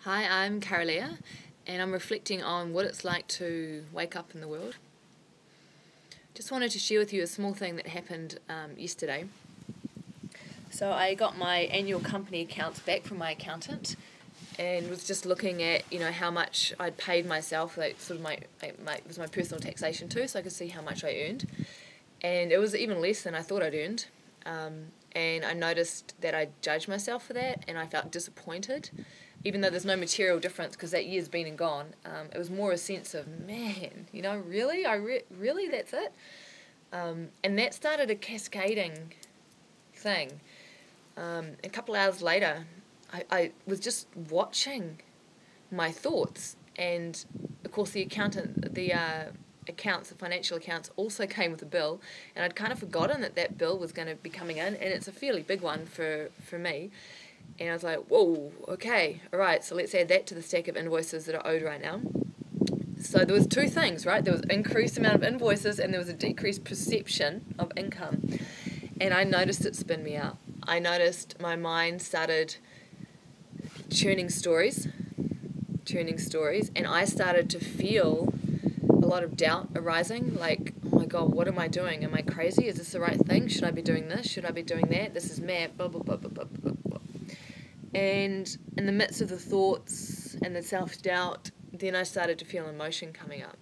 Hi, I'm Kara-Leah, and I'm reflecting on what it's like to wake up in the world. Just wanted to share with you a small thing that happened yesterday. So I got my annual company accounts back from my accountant, and was just looking at how much I'd paid myself, like sort of it was my personal taxation too, so I could see how much I earned, and it was even less than I thought I'd earned. And I noticed that I judged myself for that, and I felt disappointed, even though there's no material difference because that year's been and gone. It was more a sense of, man, really? Really, that's it? And that started a cascading thing. A couple hours later, I was just watching my thoughts, and of course the financial accounts also came with a bill, and I'd kind of forgotten that bill was going to be coming in, and it's a fairly big one for me. And I was like, whoa, okay, all right, so let's add that to the stack of invoices that are owed right now. So there was two things, right? There was increased amount of invoices, and there was a decreased perception of income. And I noticed it spin me out. I noticed my mind started churning stories, and I started to feel a lot of doubt arising, like, oh my God, what am I doing? Am I crazy? Is this the right thing? Should I be doing this? Should I be doing that? This is mad, blah, blah, blah, blah, blah, blah, blah. And in the midst of the thoughts and the self-doubt, then I started to feel emotion coming up.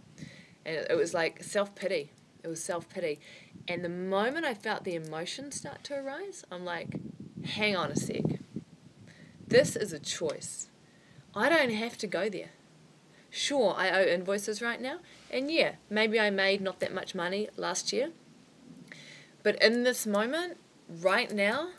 And it was like self-pity. It was self-pity. And the moment I felt the emotion start to arise, I'm like, hang on a sec. This is a choice. I don't have to go there. Sure, I owe invoices right now, and yeah, maybe I made not that much money last year. But in this moment, right now,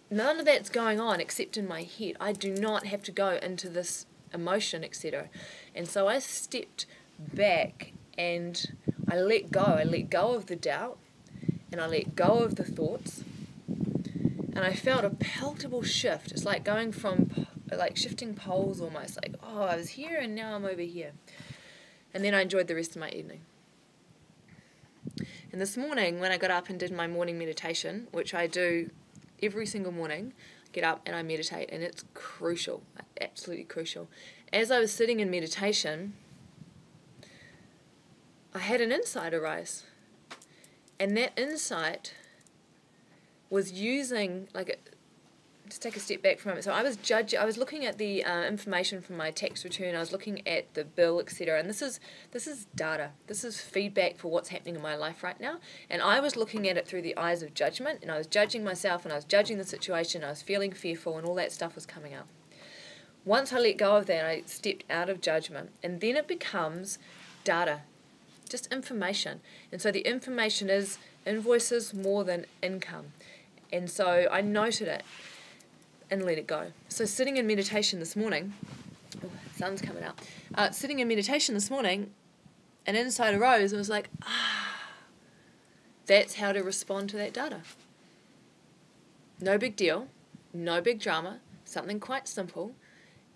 none of that's going on except in my head. I do not have to go into this emotion, etc. And so I stepped back and I let go. I let go of the doubt, and I let go of the thoughts. And I felt a palpable shift. It's like going from, like shifting poles almost. Like, oh, I was here and now I'm over here. And then I enjoyed the rest of my evening. And this morning, when I got up and did my morning meditation, which I do every single morning, I get up and I meditate, and it's crucial, absolutely crucial. As I was sitting in meditation, I had an insight arise. And that insight was using, just take a step back for a moment. So I was looking at the information from my tax return. I was looking at the bill, etc. And this is data. This is feedback for what's happening in my life right now. And I was looking at it through the eyes of judgment, and I was judging myself, and I was judging the situation. I was feeling fearful, and all that stuff was coming up. Once I let go of that, I stepped out of judgment, and then it becomes data, just information. And so the information is invoices more than income. And so I noted it and let it go. So sitting in meditation this morning, sun's coming out. Sitting in meditation this morning, an insight arose, and I was like, that's how to respond to that data. No big deal, no big drama, something quite simple.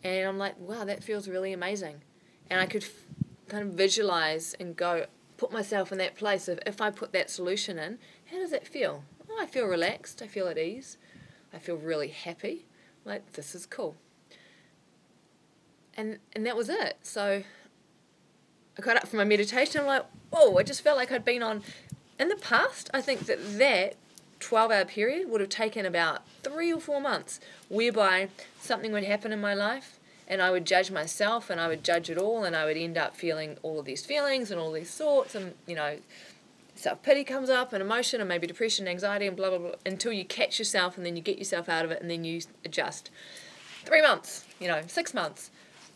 And I'm like, wow, that feels really amazing. And I could kind of visualize and put myself in that place of, if I put that solution in, how does that feel? Oh, I feel relaxed, I feel at ease, I feel really happy, like, this is cool. And that was it. So I got up from my meditation, I'm like, whoa, I just felt like I'd been on, in the past, I think that 12-hour period would have taken about 3 or 4 months, whereby something would happen in my life, and I would judge myself, and I would judge it all, and I would end up feeling all of these feelings and all these thoughts, and, self-pity comes up, and emotion, and maybe depression, anxiety, and blah, blah, blah, until you catch yourself, and then you get yourself out of it, and then you adjust. 3 months, 6 months.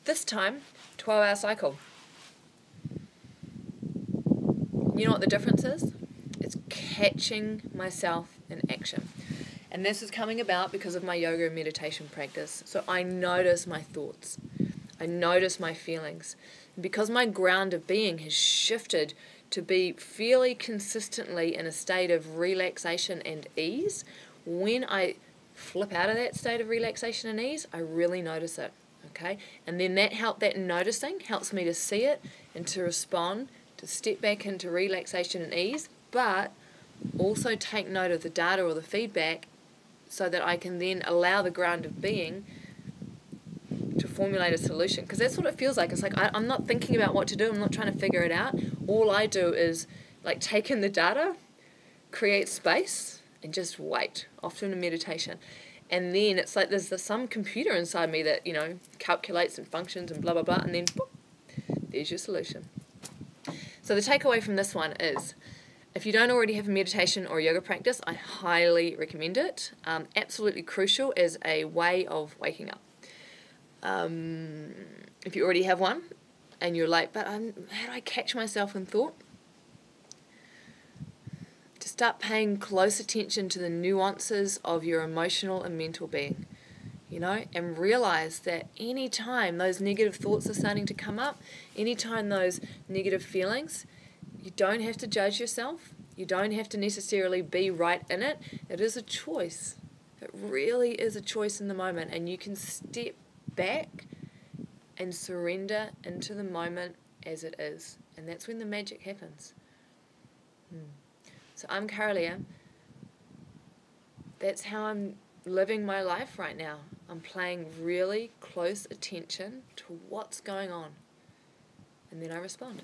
This time, 12-hour cycle. You know what the difference is? It's catching myself in action. And this is coming about because of my yoga and meditation practice. So I notice my thoughts. I notice my feelings. And because my ground of being has shifted to be fairly consistently in a state of relaxation and ease, when I flip out of that state of relaxation and ease, I really notice it. Okay? And then that noticing helps me to see it and to respond, to step back into relaxation and ease, but also take note of the data or the feedback so that I can then allow the ground of being to formulate a solution, because that's what it feels like. It's like I'm not thinking about what to do. I'm not trying to figure it out. All I do is like take in the data, create space, and just wait, often in meditation. And then it's like there's some computer inside me that, you know, calculates and functions and blah, blah, blah, and then boop, there's your solution. So the takeaway from this one is, if you don't already have a meditation or yoga practice, I highly recommend it. Absolutely crucial as a way of waking up. If you already have one and you're like, but how do I catch myself in thought? To start paying close attention to the nuances of your emotional and mental being, you know, and realize that anytime those negative thoughts are starting to come up, anytime those negative feelings, you don't have to judge yourself. You don't have to necessarily be right in it. It is a choice. It really is a choice in the moment, and you can step back and surrender into the moment as it is, and that's when the magic happens. So I'm Kara-Leah. That's how I'm living my life right now. I'm paying really close attention to what's going on, and then I respond.